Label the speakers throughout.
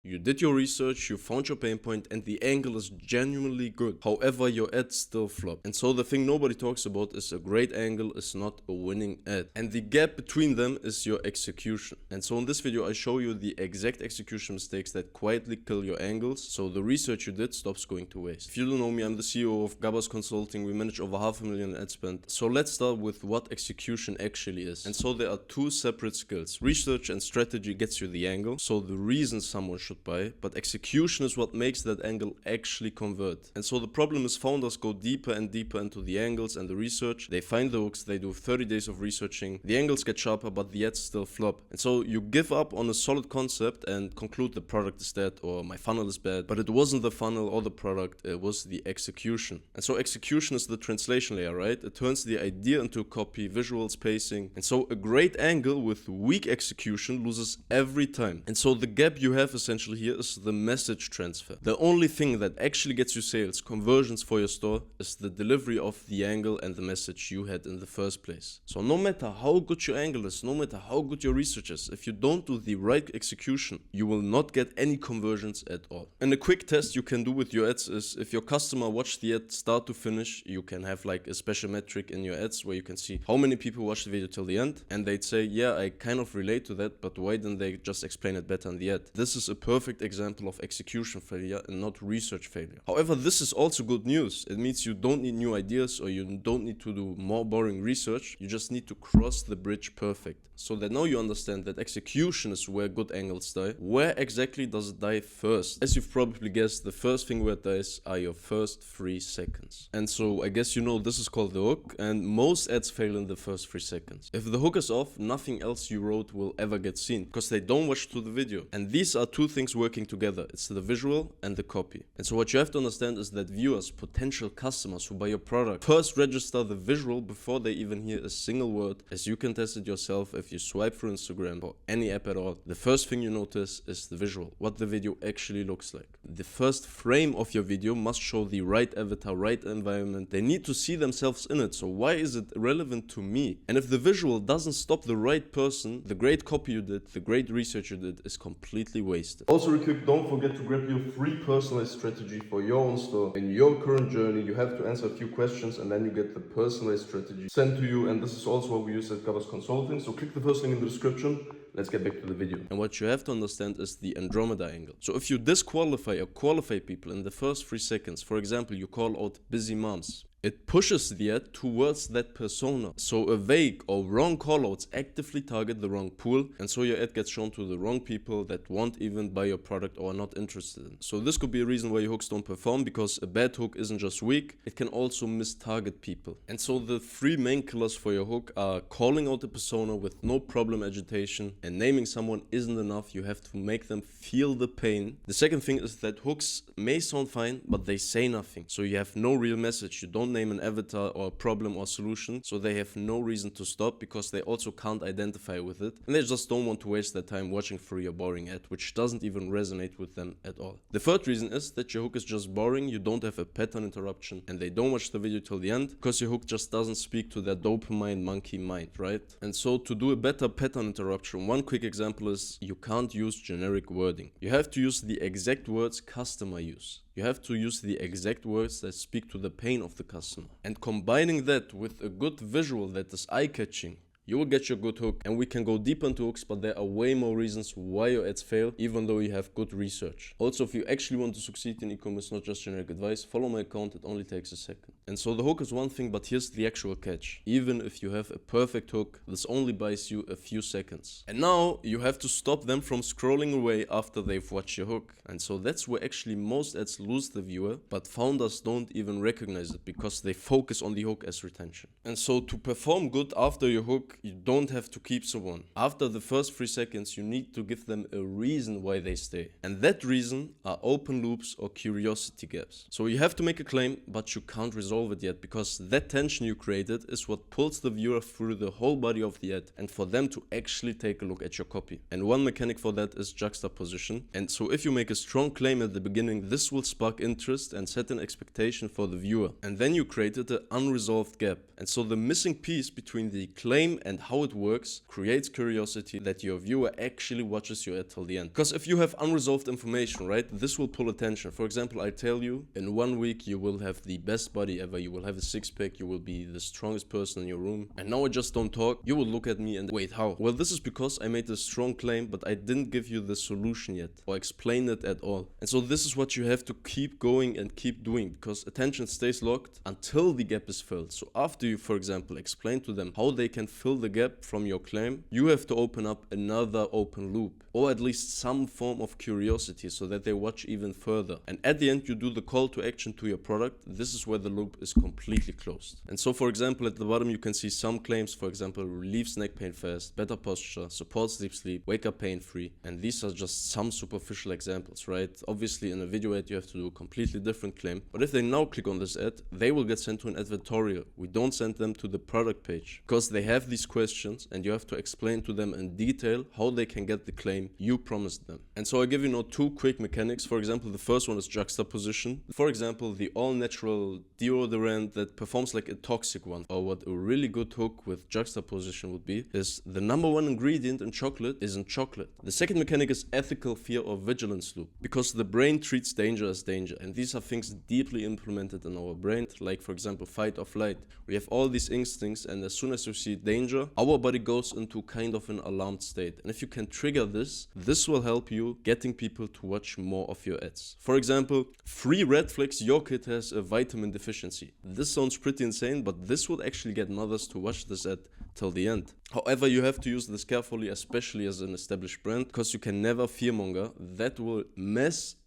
Speaker 1: You did your research, you found your pain point, and the angle is genuinely good. However, your ad still flopped. And so the thing nobody talks about is a great angle is not a winning ad. And the gap between them is your execution. And so in this video, I show you the exact execution mistakes that quietly kill your angles, so the research you did stops going to waste. If you don't know me, I'm the CEO of Gabas Consulting. We manage over $500,000 ad spend. So let's start with what execution actually is. And so there are two separate skills. Research and strategy gets you the angle, so the reason someone should buy, but execution is what makes that angle actually convert. And so the problem is founders go deeper and deeper into the angles and the research. They find the hooks, they do 30 days of researching, the angles get sharper, but the ads still flop. And so you give up on a solid concept and conclude the product is dead or my funnel is bad, but it wasn't the funnel or the product, it was the execution. And so execution is the translation layer, right? It turns the idea into copy, visuals, pacing. And so a great angle with weak execution loses every time. And so the gap you have essentially here is the message transfer. The only thing that actually gets you sales, conversions for your store, is the delivery of the angle and the message you had in the first place. So no matter how good your angle is, no matter how good your research is, if you don't do the right execution, you will not get any conversions at all. And a quick test you can do with your ads is if your customer watched the ad start to finish, you can have like a special metric in your ads where you can see how many people watched the video till the end, and they'd say, yeah, I kind of relate to that, but why didn't they just explain it better in the ad? This is a perfect example of execution failure and not research failure. However, this is also good news. It means you don't need new ideas or you don't need to do more boring research. You just need to cross the bridge perfect. So that now you understand that execution is where good angles die. Where exactly does it die first? As you've probably guessed, the first thing where it dies are your first 3 seconds. And so I guess you know this is called the hook, and most ads fail in the first 3 seconds. If the hook is off, nothing else you wrote will ever get seen because they don't watch to the video. And these are two things working together. It's the visual and the copy. And so what you have to understand is that viewers, potential customers who buy your product, first register the visual before they even hear a single word. As you can test it yourself if you swipe through Instagram or any app at all, the first thing you notice is the visual, what the video actually looks like. The first frame of your video must show the right avatar, right environment. They need to see themselves in it. So why is it relevant to me? And if the visual doesn't stop the right person, the great copy you did, the great research you did is completely wasted. Also real quick, don't forget to grab your free personalized strategy for your own store. In your current journey, you have to answer a few questions and then you get the personalized strategy sent to you. And this is also what we use at Gabas Consulting. So click the first link in the description. Let's get back to the video. And what you have to understand is the Andromeda angle. So if you disqualify or qualify people in the first 3 seconds, for example, you call out busy moms, it pushes the ad towards that persona. So a vague or wrong callouts actively target the wrong pool, and so your ad gets shown to the wrong people that won't even buy your product or are not interested in. So this could be a reason why your hooks don't perform, because a bad hook isn't just weak, it can also mistarget people. And so the 3 main killers for your hook are calling out a persona with no problem agitation, and naming someone isn't enough, you have to make them feel the pain. The second thing is that hooks may sound fine, but they say nothing. So you have no real message, you don't name an avatar or a problem or solution, so they have no reason to stop because they also can't identify with it, and they just don't want to waste their time watching through your boring ad, which doesn't even resonate with them at all. The third reason is that your hook is just boring, you don't have a pattern interruption, and they don't watch the video till the end because your hook just doesn't speak to their dopamine monkey mind, right? And so to do a better pattern interruption, one quick example is you can't use generic wording. You have to use the exact words customer use. You have to use the exact words that speak to the pain of the customer. And combining that with a good visual that is eye-catching, you will get your good hook. And we can go deep into hooks, but there are way more reasons why your ads fail, even though you have good research. Also, if you actually want to succeed in e-commerce, not just generic advice, follow my account, it only takes a second. And so the hook is one thing, but here's the actual catch. Even if you have a perfect hook, this only buys you a few seconds. And now you have to stop them from scrolling away after they've watched your hook. And so that's where actually most ads lose the viewer, but founders don't even recognize it because they focus on the hook as retention. And so to perform good after your hook, you don't have to keep someone. After the first 3 seconds, you need to give them a reason why they stay. And that reason are open loops or curiosity gaps. So you have to make a claim, but you can't resolve resolve it yet, because that tension you created is what pulls the viewer through the whole body of the ad and for them to actually take a look at your copy. And one mechanic for that is juxtaposition. And so if you make a strong claim at the beginning, this will spark interest and set an expectation for the viewer. And then you created an unresolved gap. And so the missing piece between the claim and how it works creates curiosity that your viewer actually watches your ad till the end. Because if you have unresolved information, right, this will pull attention. For example, I tell you, in 1 week you will have the best body ever, you will have a six-pack, you will be the strongest person in your room, and now I just don't talk, you will look at me and wait, how? Well, this is because I made a strong claim, but I didn't give you the solution yet, or explain it at all. And so this is what you have to keep going and keep doing, because attention stays locked until the gap is filled. So after you, for example, explain to them how they can fill the gap from your claim, you have to open up another open loop, or at least some form of curiosity so that they watch even further. And at the end, you do the call to action to your product. This is where the loop is completely closed. And so, for example, at the bottom, you can see some claims, for example, relieves neck pain fast, better posture, supports deep sleep, wake up pain free. And these are just some superficial examples, right? Obviously, in a video ad, you have to do a completely different claim. But if they now click on this ad, they will get sent to an advertorial. We don't send them to the product page because they have these questions and you have to explain to them in detail how they can get the claim you promised them. And so I give you now two quick mechanics. For example, the first one is juxtaposition. For example, the all-natural deodorant that performs like a toxic one, or what a really good hook with juxtaposition would be, is the number one ingredient in chocolate isn't chocolate. The second mechanic is ethical fear or vigilance loop, because the brain treats danger as danger, and these are things deeply implemented in our brain, like for example fight or flight. We have all these instincts, and as soon as you see danger, our body goes into kind of an alarmed state. And if you can trigger this will help you getting people to watch more of your ads. For example, 3 red flags your kid has a vitamin deficiency. This sounds pretty insane, but this would actually get mothers to watch this ad till the end. However, you have to use this carefully, especially as an established brand, because you can never fearmonger. That will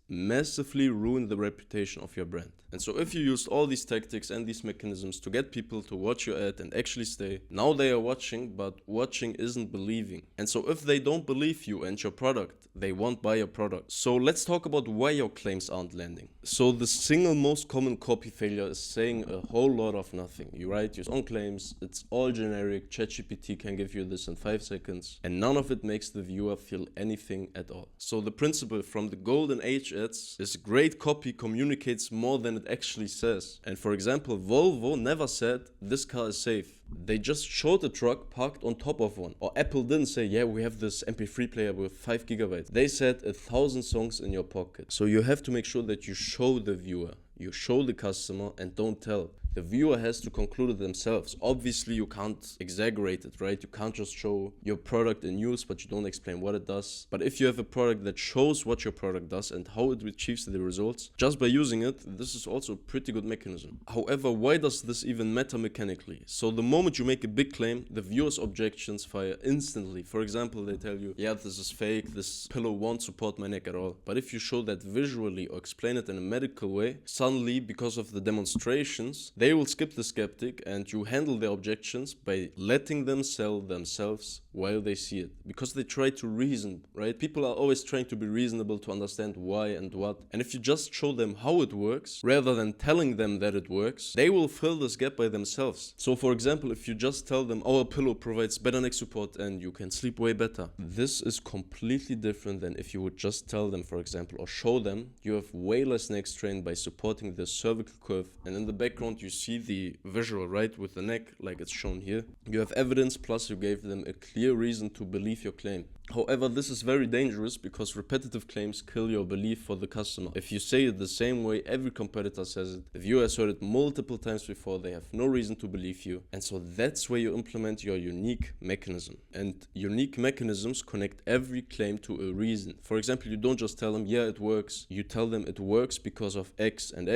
Speaker 1: massively ruin the reputation of your brand. And so if you used all these tactics and these mechanisms to get people to watch your ad and actually stay, now they are watching, but watching isn't believing. And so if they don't believe you and your product, they won't buy your product. So let's talk about why your claims aren't landing. So the single most common copy failure is saying a whole lot of nothing. You write your own claims, it's all generic, ChatGPT can give you this in 5 seconds, and none of it makes the viewer feel anything at all. So the principle from the golden age ads is great copy communicates more than it actually says. And for example, Volvo never said this car is safe. They just showed a truck parked on top of one. Or Apple didn't say, yeah, we have this MP3 player with 5 gigabytes. They said 1,000 songs in your pocket. So you have to make sure that you show the viewer, you show the customer, and don't tell. The viewer has to conclude it themselves. Obviously, you can't exaggerate it, right? You can't just show your product in use, but you don't explain what it does. But if you have a product that shows what your product does and how it achieves the results, just by using it, this is also a pretty good mechanism. However, why does this even matter mechanically? So the moment you make a big claim, the viewer's objections fire instantly. For example, they tell you, yeah, this is fake, this pillow won't support my neck at all. But if you show that visually or explain it in a medical way, suddenly, because of the demonstrations, they will skip the skeptic and you handle their objections by letting them sell themselves while they see it. Because they try to reason, right? People are always trying to be reasonable to understand why and what. And if you just show them how it works, rather than telling them that it works, they will fill this gap by themselves. So for example, if you just tell them our pillow provides better neck support and you can sleep way better, this is completely different than if you would just tell them, for example, or show them you have way less neck strain by supporting the cervical curve, and in the background you see the visual, right, with the neck like it's shown here. You have evidence, plus you gave them a clear reason to believe your claim. However, this is very dangerous because repetitive claims kill your belief for the customer. If you say it the same way every competitor says it, the viewer has heard it multiple times before, they have no reason to believe you. And so that's where you implement your unique mechanism. And unique mechanisms connect every claim to a reason. For example, you don't just tell them, yeah, it works. You tell them it works because of X, and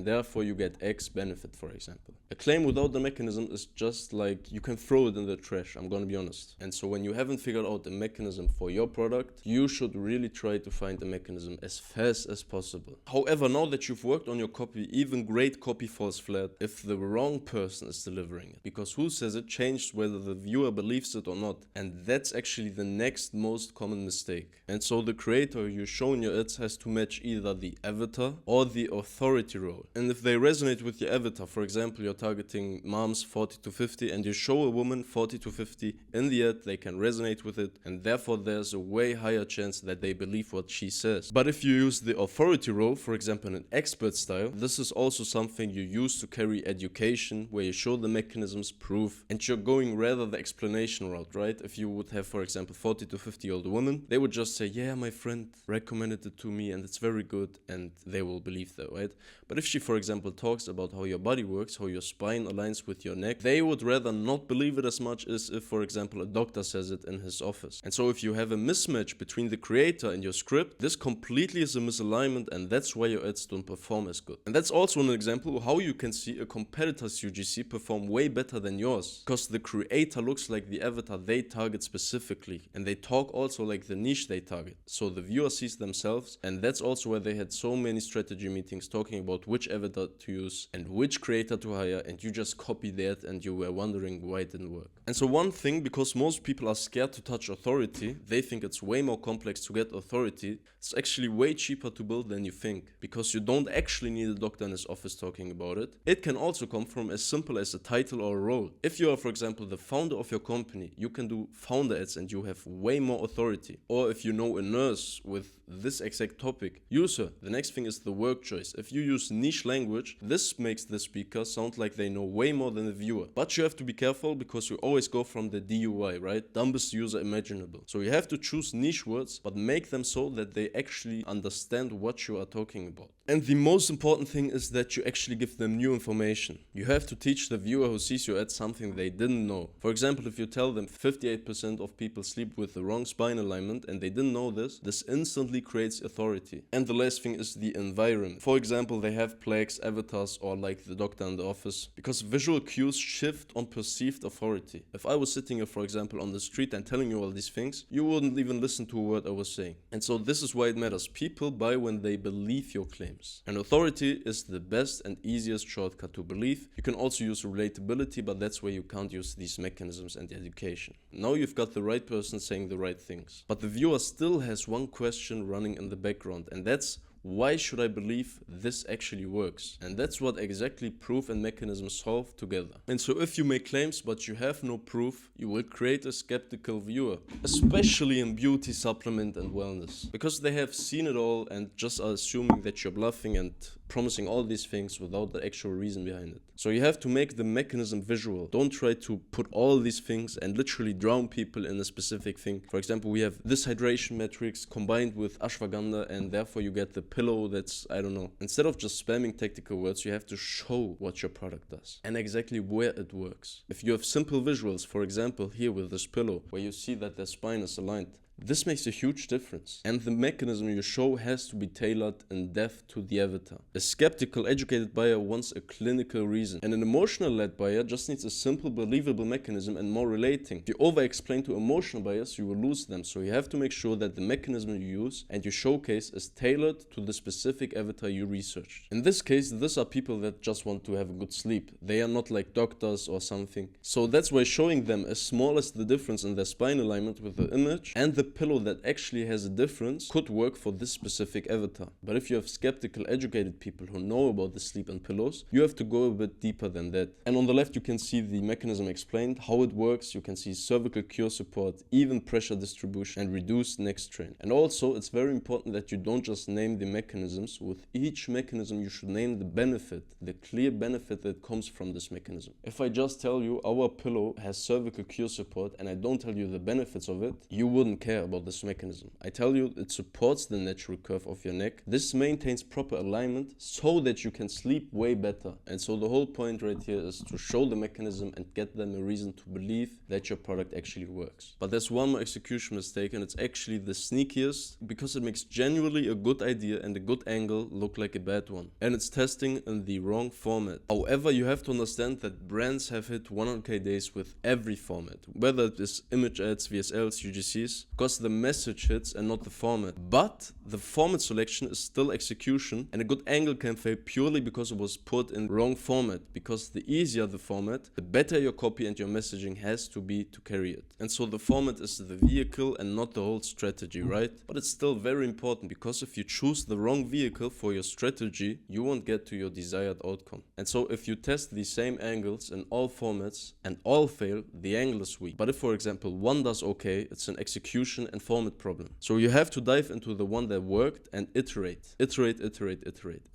Speaker 1: therefore you get X benefit, for example. A claim without the mechanism is just like you can throw it in the trash, I'm gonna be honest. And so when you haven't figured out a mechanism mechanism for your product, you should really try to find a mechanism as fast as possible. However, now that you've worked on your copy, even great copy falls flat if the wrong person is delivering it. Because who says it changed whether the viewer believes it or not. And that's actually the next most common mistake. And so the creator you show in your ads has to match either the avatar or the authority role. And if they resonate with your avatar, for example, you're targeting moms 40 to 50 and you show a woman 40 to 50 in the ad, they can resonate with it, and therefore there's a way higher chance that they believe what she says. But if you use the authority role, for example in an expert style, this is also something you use to carry education, where you show the mechanisms, proof, and you're going rather the explanation route, right? If you would have, for example, 40 to 50-year-old woman, they would just say, yeah, my friend recommended it to me and it's very good, and they will believe that, right? But if she, for example, talks about how your body works, how your spine aligns with your neck, they would rather not believe it as much as if, for example, a doctor says it in his office. And so if you have a mismatch between the creator and your script, this completely is a misalignment, and that's why your ads don't perform as good. And that's also an example of how you can see a competitor's UGC perform way better than yours, because the creator looks like the avatar they target specifically, and they talk also like the niche they target. So the viewer sees themselves, and that's also where they had so many strategy meetings talking about which avatar to use and which creator to hire, and you just copy that and you were wondering why it didn't work. And so one thing, because most people are scared to touch authority, they think it's way more complex to get authority. It's actually way cheaper to build than you think, because you don't actually need a doctor in his office talking about it. It can also come from as simple as a title or a role. If you are, for example, the founder of your company, you can do founder ads and you have way more authority. Or if you know a nurse with this exact topic, use her. The next thing is the work choice. If you use niche language, this makes the speaker sound like they know way more than the viewer. But you have to be careful, because you always go from the DUI, right? Dumbest user imaginable. So you have to choose niche words, but make them so that they actually understand what you are talking about. And the most important thing is that you actually give them new information. You have to teach the viewer who sees your ad something they didn't know. For example, if you tell them 58% of people sleep with the wrong spine alignment and they didn't know this instantly creates authority. And the last thing is the environment. For example, they have plaques, avatars, or like the doctor in the office, because visual cues shift on perceived authority. If I was sitting here, for example, on the street and telling you all these things, you wouldn't even listen to a word I was saying. And so this is why it matters. People buy when they believe your claims. And authority is the best and easiest shortcut to belief. You can also use relatability, but that's where you can't use these mechanisms and education. Now you've got the right person saying the right things. But the viewer still has one question running in the background, and that's, why should I believe this actually works? And that's what exactly proof and mechanism solve together. And so if you make claims but you have no proof, you will create a skeptical viewer, especially in beauty, supplement and wellness, because they have seen it all and just are assuming that you're bluffing and promising all these things without the actual reason behind it. So you have to make the mechanism visual. Don't try to put all these things and literally drown people in a specific thing. For example, we have this hydration matrix combined with ashwagandha, and therefore you get the pillow that's, I don't know. Instead of just spamming technical words, you have to show what your product does and exactly where it works. If you have simple visuals, for example, here with this pillow, where you see that the spine is aligned, this makes a huge difference. And the mechanism you show has to be tailored in depth to the avatar. A skeptical, educated buyer wants a clinical reason, and an emotional-led buyer just needs a simple, believable mechanism and more relating. If you over-explain to emotional buyers, you will lose them. So you have to make sure that the mechanism you use and you showcase is tailored to the specific avatar you researched. In this case, these are people that just want to have a good sleep. They are not like doctors or something. So that's why showing them as small as the difference in their spine alignment with the image and the pillow that actually has a difference could work for this specific avatar. But if you have skeptical, educated people who know about the sleep and pillows, you have to go a bit deeper than that. And on the left you can see the mechanism explained, how it works. You can see cervical cure support, even pressure distribution, and reduced neck strain. And also it's very important that you don't just name the mechanisms. With each mechanism you should name the benefit, the clear benefit that comes from this mechanism. If I just tell you our pillow has cervical cure support and I don't tell you the benefits of it, you wouldn't care about this mechanism. I tell you it supports the natural curve of your neck. This maintains proper alignment so that you can sleep way better. And so the whole point right here is to show the mechanism and get them a reason to believe that your product actually works. But there's one more execution mistake, and it's actually the sneakiest, because it makes genuinely a good idea and a good angle look like a bad one. And it's testing in the wrong format. However, you have to understand that brands have hit 100k days with every format, whether it is image ads, VSLs, UGCs, because the message hits and not the format. But the format selection is still execution, and a good angle can fail purely because it was put in wrong format, because the easier the format, the better your copy and your messaging has to be to carry it. And so the format is the vehicle and not the whole strategy, right? But it's still very important, because if you choose the wrong vehicle for your strategy, you won't get to your desired outcome. And so if you test the same angles in all formats and all fail, the angle is weak. But if, for example, one does okay, it's an execution and format problem. So you have to dive into the one that worked and iterate. Iterate.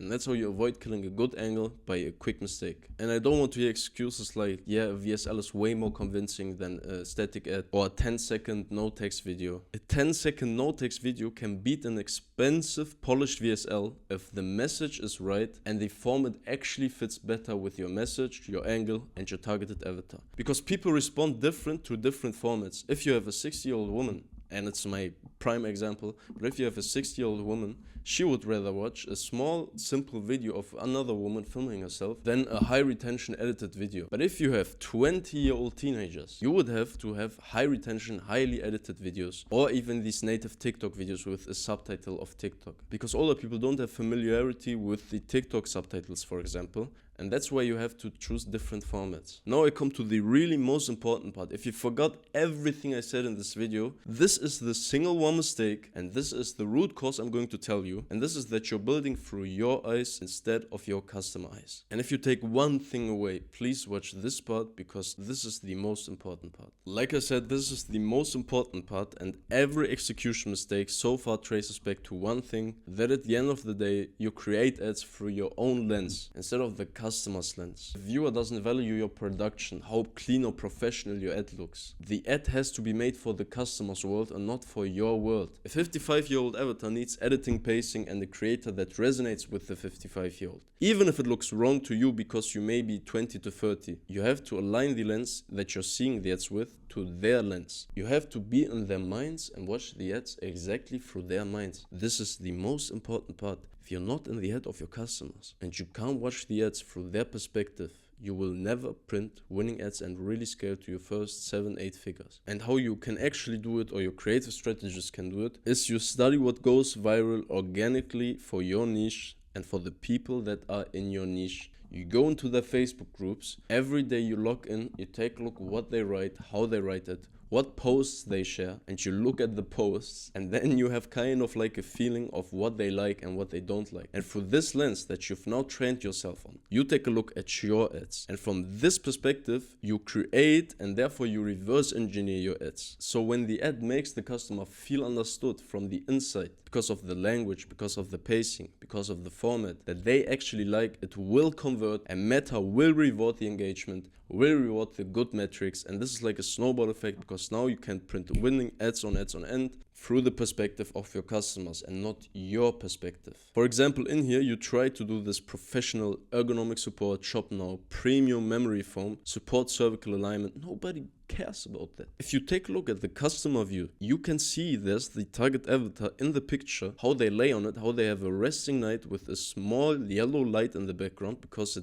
Speaker 1: And that's how you avoid killing a good angle by a quick mistake. And I don't want to hear excuses like, yeah, VSL is way more convincing than a static ad or a 10-second no-text video. A 10-second no-text video can beat an expensive polished VSL if the message is right and the format actually fits better with your message, your angle, and your targeted avatar. Because people respond different to different formats. If you have a 60-year-old woman, and it's my prime example, but if you have a 60-year-old woman, she would rather watch a small, simple video of another woman filming herself than a high-retention edited video. But if you have 20-year-old teenagers, you would have to have high-retention, highly edited videos, or even these native TikTok videos with a subtitle of TikTok. Because older people don't have familiarity with the TikTok subtitles, for example, and that's why you have to choose different formats. Now I come to the really most important part. If you forgot everything I said in this video, this is the single one mistake, and this is the root cause I'm going to tell you, and this is that you're building through your eyes instead of your customer eyes. And if you take one thing away, please watch this part, because this is the most important part. Like I said, this is the most important part, and every execution mistake so far traces back to one thing, that at the end of the day, you create ads through your own lens instead of the customer's lens. The viewer doesn't value your production, how clean or professional your ad looks. The ad has to be made for the customer's world and not for your world. A 55-year-old avatar needs editing, pacing, and a creator that resonates with the 55-year-old. Even if it looks wrong to you because you may be 20 to 30, you have to align the lens that you're seeing the ads with to their lens. You have to be in their minds and watch the ads exactly through their minds. This is the most important part. If you're not in the head of your customers and you can't watch the ads through their perspective, you will never print winning ads and really scale to your first 7-8 figures. And how you can actually do it, or your creative strategists can do it, is you study what goes viral organically for your niche and for the people that are in your niche. You go into their Facebook groups, every day you log in, you take a look what they write, how they write it, what posts they share, and you look at the posts, and then you have kind of like a feeling of what they like and what they don't like. And through this lens that you've now trained yourself on, you take a look at your ads. And from this perspective, you create and therefore you reverse engineer your ads. So when the ad makes the customer feel understood from the inside, because of the language, because of the pacing, because of the format that they actually like, it will convert, and Meta will reward the engagement, will reward the good metrics, and this is like a snowball effect, because now you can print winning ads on end through the perspective of your customers and not your perspective. For example, in here you try to do this professional ergonomic support, shop now, premium memory foam, support cervical alignment. Nobody cares about that. If you take a look at the customer view, you can see there's the target avatar in the picture, how they lay on it, how they have a resting night with a small yellow light in the background because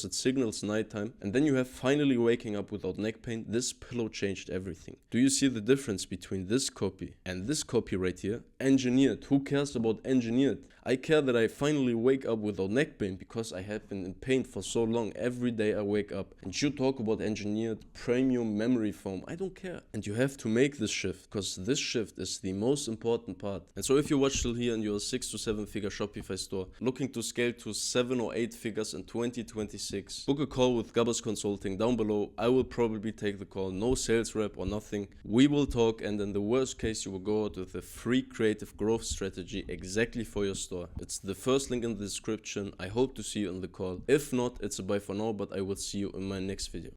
Speaker 1: it signals nighttime, and then you have finally waking up without neck pain. This pillow changed everything. Do you see the difference between this copy and this copy right here? Engineered. Who cares about engineered? I care that I finally wake up without neck pain because I have been in pain for so long. Every day I wake up, and you talk about engineered premium memory foam. I don't care. And you have to make this shift, because this shift is the most important part. And so if you watch till here and you're a 6 to 7 figure Shopify store looking to scale to 7 or 8 figures in 2026, book a call with Gabbers Consulting down below. I will probably take the call. No sales rep or nothing. We will talk, and in the worst case you will go out with a free creative growth strategy exactly for your store. It's the first link in the description. I hope to see you in the call. If not, it's a bye for now, but I will see you in my next video.